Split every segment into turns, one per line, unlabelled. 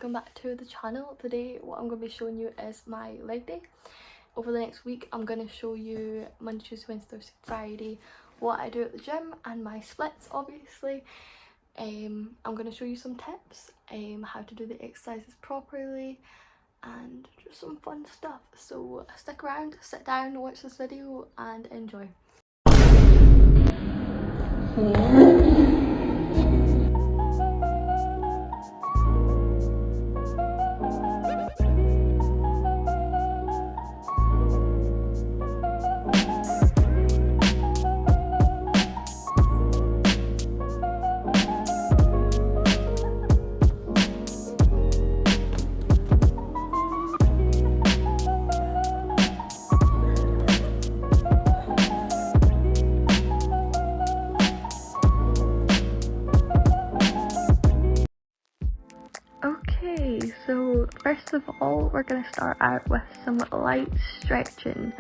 welcome back to the channel. Today what I'm going to be showing you is my leg day. Over the next week I'm going to show you Monday, Tuesday, Wednesday, Thursday, Friday what I do at the gym and my splits obviously. I'm going to show you some tips, how to do the exercises properly and just some fun stuff. So stick around, sit down, watch this video and enjoy. Okay, so first of all we're going to start out with some light stretching.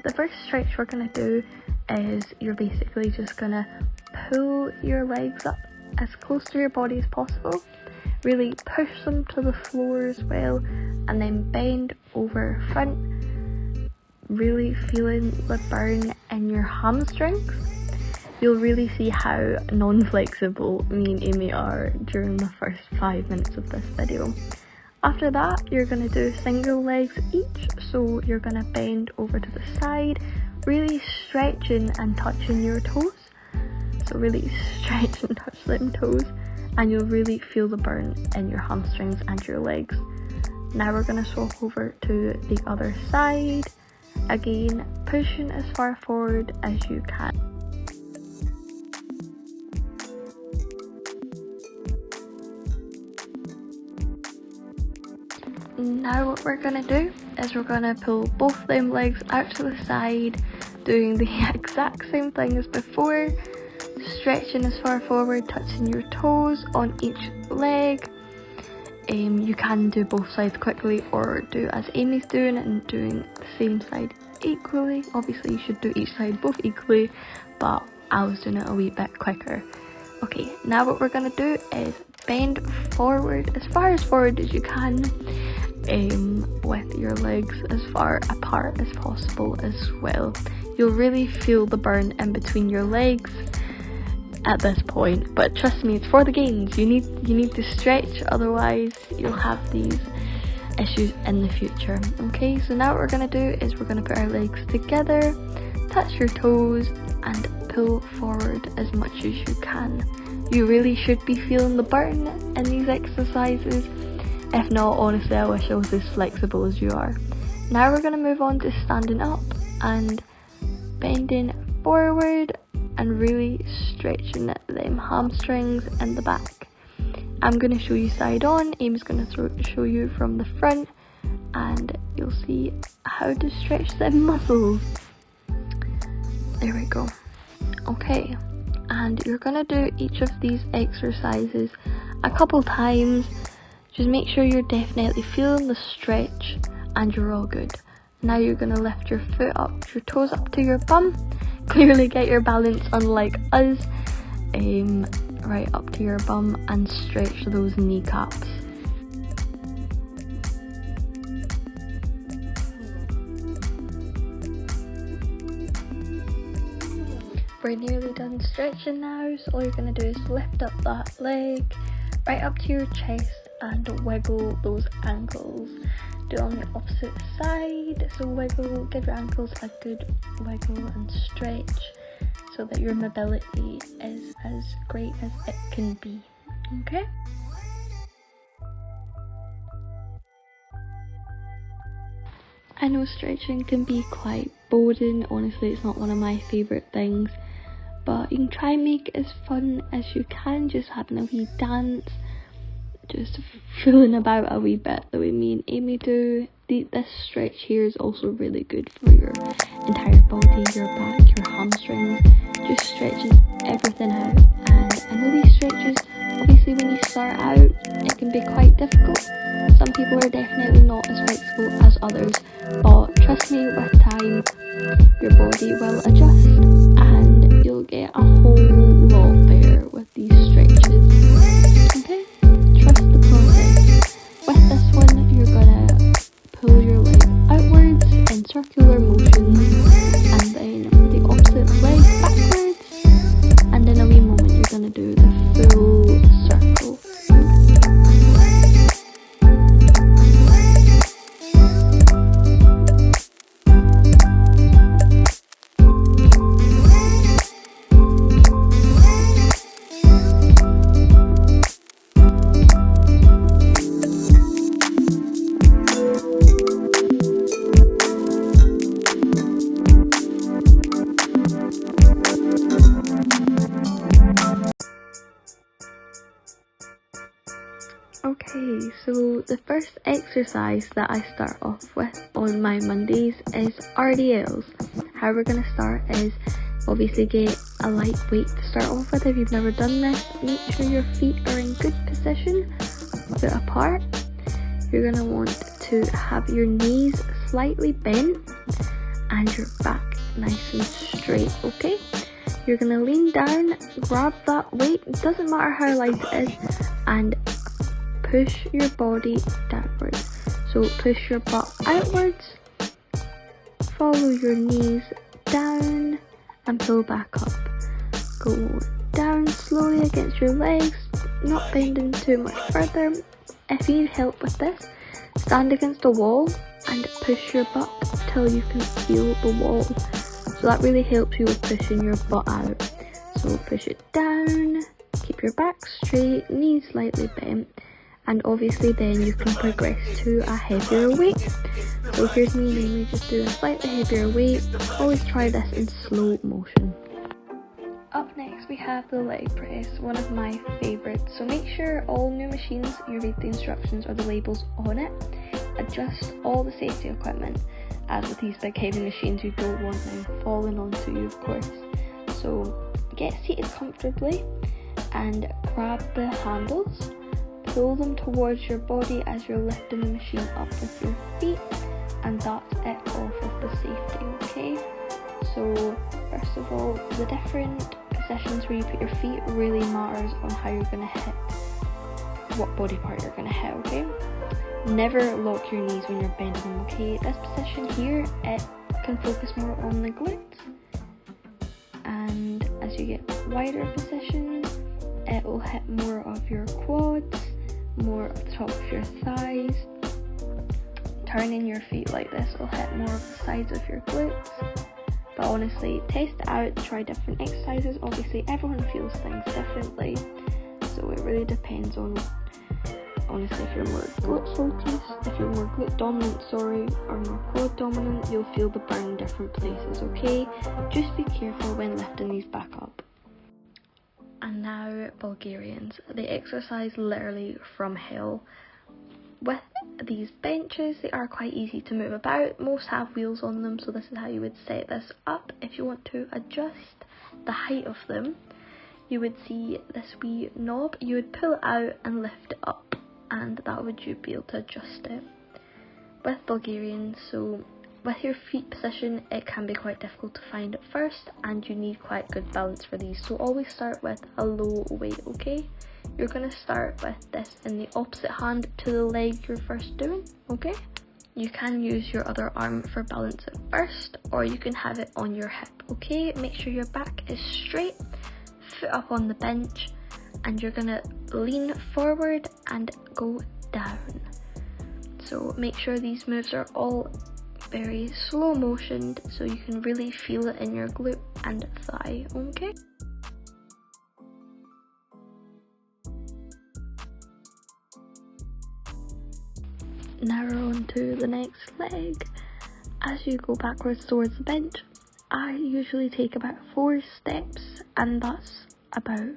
The first stretch we're going to do is you're basically just going to pull your legs up as close to your body as possible, really push them to the floor as well, and then bend over front, really feeling the burn in your hamstrings. You'll really see how non-flexible me and Amy are during the first 5 minutes of this video. After that, you're going to do single legs each, so you're going to bend over to the side, really stretching and touching your toes. So really stretch and touch them toes, and you'll really feel the burn in your hamstrings and your legs. Now we're going to swap over to the other side, again pushing as far forward as you can. Now what we're going to do is we're going to pull both them legs out to the side, doing the exact same thing as before, stretching as far forward, touching your toes on each leg. You can do both sides quickly or do as Amy's doing and doing the same side equally. Obviously you should do each side both equally, but I was doing it a wee bit quicker. Okay, now what we're going to do is bend forward as forward as you can, with your legs as far apart as possible as well. You'll really feel the burn in between your legs at this point, but trust me, it's for the gains. You need to stretch, otherwise you'll have these issues in the future. Okay, so now what we're going to do is we're going to put our legs together, touch your toes and pull forward as much as you can. You really should be feeling the burn in these exercises. If not, honestly, I wish I was as flexible as you are. Now we're going to move on to standing up and bending forward and really stretching them hamstrings in the back. I'm going to show you side on, Amy's going to show you from the front, and you'll see how to stretch them muscles. There we go. Okay, and you're going to do each of these exercises a couple times. Just make sure you're definitely feeling the stretch and you're all good. Now you're going to lift your foot up, your toes up to your bum. Clearly get your balance, unlike us. Right up to your bum and stretch those kneecaps. We're nearly done stretching now, so all you're going to do is lift up that leg right up to your chest and wiggle those ankles. Do it on the opposite side, so wiggle, give your ankles a good wiggle and stretch so that your mobility is as great as it can be. Okay? I know stretching can be quite boring, honestly it's not one of my favourite things, but you can try and make it as fun as you can, just having a wee dance, just fooling about a wee bit the way me and Amy do. This stretch here is also really good for your entire body, your back, your hamstrings, just stretches everything out. And I know these stretches, obviously when you start out, it can be quite difficult. Some people are definitely not as flexible as others, but trust me, with time, your body will adjust and you'll get a whole lot better with these stretches. Okay? Trust the process. With circular motions, and then the opposite leg backwards, and in a wee moment you're going to do the full circle. Okay, so the first exercise that I start off with on my Mondays is RDLs. How we're going to start is obviously get a light weight to start off with. If you've never done this, make sure your feet are in good position, foot apart. You're going to want to have your knees slightly bent and your back nice and straight, okay? You're going to lean down, grab that weight, it doesn't matter how light it is, and push your body downwards. So push your butt outwards, follow your knees down and pull back up. Go down slowly against your legs, not bending too much further. If you need help with this, stand against a wall and push your butt till you can feel the wall. So that really helps you with pushing your butt out. So push it down, keep your back straight, knees slightly bent, and obviously then you can progress to a heavier weight. So here's me namely just doing a slightly heavier weight. Always try this in slow motion. Up next we have the leg press, one of my favourites. So make sure all new machines you read the instructions or the labels on it. Adjust all the safety equipment. As with these big heavy machines, you don't want them falling onto you, of course. So get seated comfortably and grab the handles. Pull them towards your body as you're lifting the machine up with your feet, and that's it off of the safety, okay? So first of all, the different positions where you put your feet really matters on how you're going to hit, what body part you're going to hit, okay? Never lock your knees when you're bending them, okay? This position here, it can focus more on the glutes, and as you get wider positions, it will hit more of your quads, more of the top of your thighs. Turning your feet like this will hit more of the sides of your glutes. But honestly, test it out, try different exercises. Obviously everyone feels things differently, so it really depends on, honestly, if you're more glute focused, if you're more glute dominant, or more quad dominant, you'll feel the burn in different places, okay? Just be careful when lifting these back up. And now Bulgarians, the exercise literally from hell. With these benches, they are quite easy to move about. Most have wheels on them, so this is how you would set this up. If you want to adjust the height of them, you would see this wee knob, you would pull it out and lift it up, and that would you be able to adjust it. With Bulgarians, so with your feet position, it can be quite difficult to find at first, and you need quite good balance for these. So always start with a low weight, okay? You're going to start with this in the opposite hand to the leg you're first doing, okay? You can use your other arm for balance at first, or you can have it on your hip, okay? Make sure your back is straight, foot up on the bench, and you're going to lean forward and go down. So make sure these moves are all very slow motioned so you can really feel it in your glute and thigh, okay? Now we're on to the next leg. As you go backwards towards the bench, I usually take about 4 steps, and that's about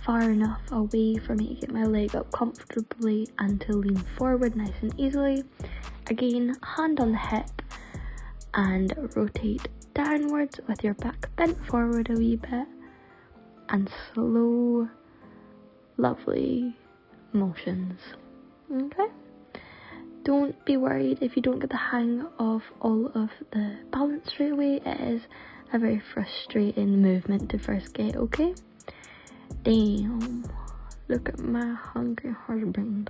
far enough away for me to get my leg up comfortably and to lean forward nice and easily. Again, hand on the hip and rotate downwards with your back bent forward a wee bit, and slow, lovely motions, okay? Don't be worried if you don't get the hang of all of the balance straight away. It is a very frustrating movement to first get, okay? Damn, look at my hungry husband.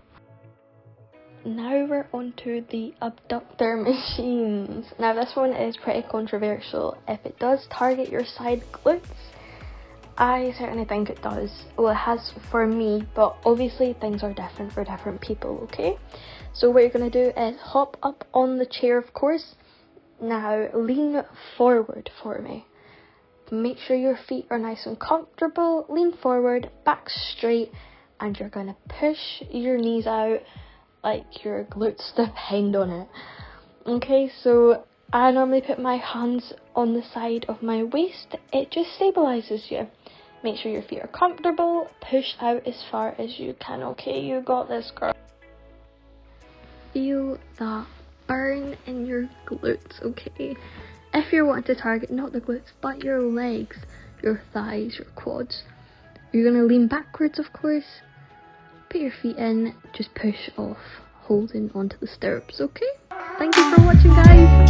now we're onto the abductor machines. Now this one is pretty controversial. If it does target your side glutes, I certainly think it does. Well, it has for me, but obviously things are different for different people, okay? So what you're going to do is hop up on the chair, of course. Now lean forward for me. Make sure your feet are nice and comfortable. Lean forward, back straight, and you're going to push your knees out like your glutes depend on it. Okay, so I normally put my hands on the side of my waist. It just stabilizes you. Make sure your feet are comfortable. Push out as far as you can. Okay, you got this, girl. Feel that burn in your glutes, okay? If you're wanting to target not the glutes but your legs, your thighs, your quads, you're going to lean backwards, of course. Put your feet in, just push off, holding onto the stirrups, okay? Thank you for watching, guys.